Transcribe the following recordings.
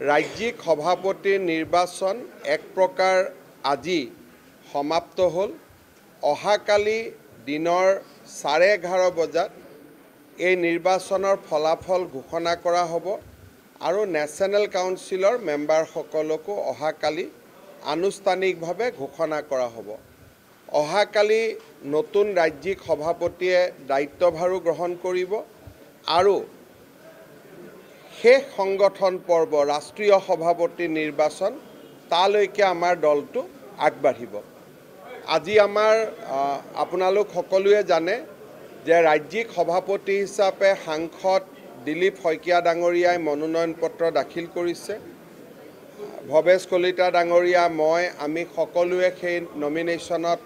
ৰাজ্যিক সভাপতিৰ নিৰ্বাচন এক প্ৰকাৰ আজি সমাপ্ত হ'ল। অহাকালি দিনৰ 11:30 বজাত এই নিৰ্বাচনৰ ফলাফল ঘোষণা কৰা হ'ব আৰু নেশ্যনেল কাউন্সিলৰ মেম্বাৰসকলকো অহাকালি আনুষ্ঠানিকভাৱে ঘোষণা কৰা হ'ব। অহাকালি নতুন ৰাজ্যিক সভাপতিয়ে দায়িত্বভাৰো গ্ৰহণ কৰিব আৰু শেষ সংগঠন পৰ্ব ৰাষ্ট্ৰীয় সভাপতি নিৰ্বাচন তালৈকে আমাৰ দলটো আগবাঢ়িব। আজি আমাৰ আপোনালোক সকলোৱে জানে যে ৰাজ্যিক সভাপতি হিচাপে সাংসদ দিলীপ শইকীয়া ডাঙৰীয়াই মনোনয়ন পত্ৰ দাখিল কৰিছে। ভৱেশ কলিতা ডাঙৰীয়া মই আমি সকলোৱে সেই নমিনেশ্যনত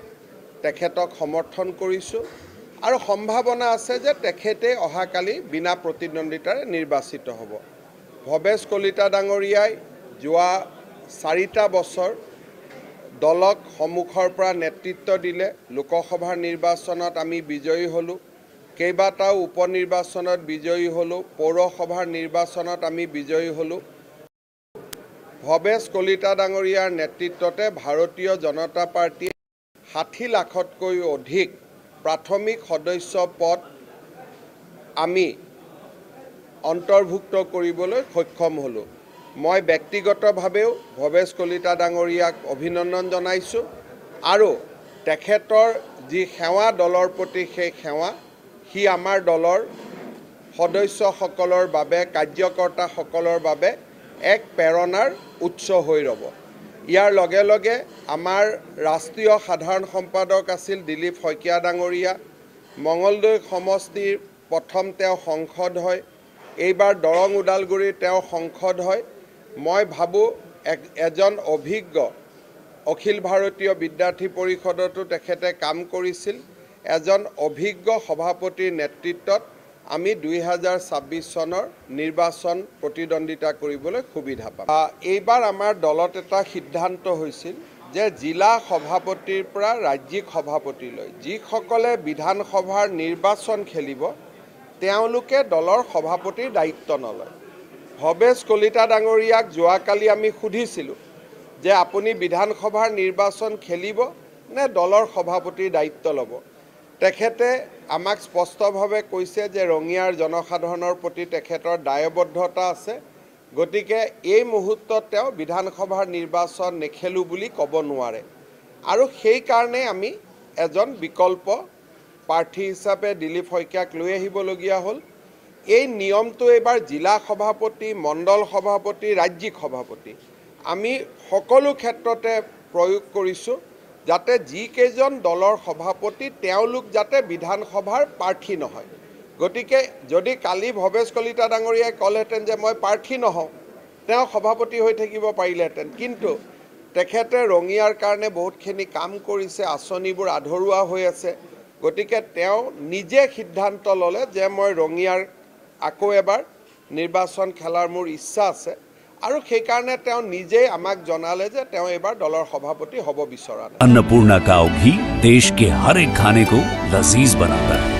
তেখেতক সমৰ্থন কৰিছোঁ আৰু সম্ভাৱনা আছে যে তেখেতে অহাকালি বিনা প্ৰতিদ্বন্দ্বিতাৰে নিৰ্বাচিত হ'ব। ভৱেশ কলিতা ডাঙৰীয়াই যোৱা 4টা বছৰ দলক সন্মুখৰ পৰা নেতৃত্ব দিলে। লোকসভাৰ নিৰ্বাচনত আমি বিজয়ী হ'লোঁ, কেইবাটাও উপ নিৰ্বাচনত বিজয়ী হ'লোঁ, পৌৰসভাৰ নিৰ্বাচনত আমি বিজয়ী হ'লোঁ। ভৱেশ কলিতা ডাঙৰীয়াৰ নেতৃত্বতে ভাৰতীয় জনতা পাৰ্টীয়ে 60 লাখতকৈ অধিক প্ৰাথমিক সদস্য পদ আমি অন্তৰ্ভুক্ত কৰিবলৈ সক্ষম হ'লোঁ। মই ব্যক্তিগতভাৱেও ভৱেশ কলিতা ডাঙৰীয়াক অভিনন্দন জনাইছোঁ আৰু তেখেতৰ যি সেৱা দলৰ প্ৰতি সেই সেৱা সি আমাৰ দলৰ সদস্যসকলৰ বাবে কাৰ্যকৰ্তাসকলৰ বাবে এক প্ৰেৰণাৰ উৎস হৈ ৰ'ব। ইয়াৰ লগে লগে আমাৰ ৰাষ্ট্ৰীয় সাধাৰণ সম্পাদক আছিল দিলীপ শইকীয়া ডাঙৰীয়া। মঙলদৈ সমষ্টিৰ প্ৰথম তেওঁ সংসদ হয়, এইবাৰ দৰং ওদালগুৰিৰ তেওঁ সংসদ হয়। মই ভাবোঁ এজন অভিজ্ঞ অখিল ভাৰতীয় বিদ্যাৰ্থী পৰিষদতো তেখেতে কাম কৰিছিল। এজন অভিজ্ঞ সভাপতিৰ নেতৃত্বত আমি 2026 চনৰ নিৰ্বাচন প্ৰতিদ্বন্দ্বিতা কৰিবলৈ সুবিধা পাম। এইবাৰ আমাৰ দলত এটা সিদ্ধান্ত হৈছিল যে জিলা সভাপতিৰ পৰা ৰাজ্যিক সভাপতিলৈ যিসকলে বিধানসভাৰ নিৰ্বাচন খেলিব তেওঁলোকে দলৰ সভাপতিৰ দায়িত্ব নলয়। ভৱেশ কলিতা ডাঙৰীয়াক যোৱাকালি আমি সুধিছিলোঁ যে আপুনি বিধানসভাৰ নিৰ্বাচন খেলিব নে দলৰ সভাপতিৰ দায়িত্ব ল'ব। তেখেতে আমাক স্পষ্টভাৱে কৈছে যে ৰঙিয়াৰ জনসাধাৰণৰ প্ৰতি তেখেতৰ দায়বদ্ধতা আছে, গতিকে এই মুহূৰ্তত তেওঁ বিধানসভাৰ নিৰ্বাচন নেখেলোঁ বুলি ক'ব নোৱাৰে আৰু সেইকাৰণে আমি এজন বিকল্প প্ৰাৰ্থী হিচাপে দিলীপ শইকীয়াক লৈ আহিবলগীয়া হ'ল। এই নিয়মটো এইবাৰ জিলা সভাপতি, মণ্ডল সভাপতি, ৰাজ্যিক সভাপতি আমি সকলো ক্ষেত্ৰতে প্ৰয়োগ কৰিছোঁ যাতে যিকেইজন দলৰ সভাপতি তেওঁলোক যাতে বিধানসভাৰ প্ৰাৰ্থী নহয়। গতিকে যদি কালি ভৱেশ কলিতা ডাঙৰীয়াই ক'লেহেঁতেন যে মই প্ৰাৰ্থী নহওঁ, তেওঁ সভাপতি হৈ থাকিব পাৰিলেহেঁতেন, কিন্তু তেখেতে ৰঙিয়াৰ কাৰণে বহুতখিনি কাম কৰিছে, আঁচনিবোৰ আধৰুৱা হৈ আছে। গতিকে তেওঁ নিজে সিদ্ধান্ত ল'লে যে মই ৰঙিয়াৰ আকৌ এবাৰ নিৰ্বাচন খেলাৰ মোৰ ইচ্ছা আছে আৰু সেইকাৰণে তেওঁ নিজেই আমাক জনালে যে তেওঁ এবাৰ দলৰ সভাপতি হ'ব বিচৰা নাই। अन्नपूर्णा काव घी देश के हर एक खाने को लजीज बनाता है।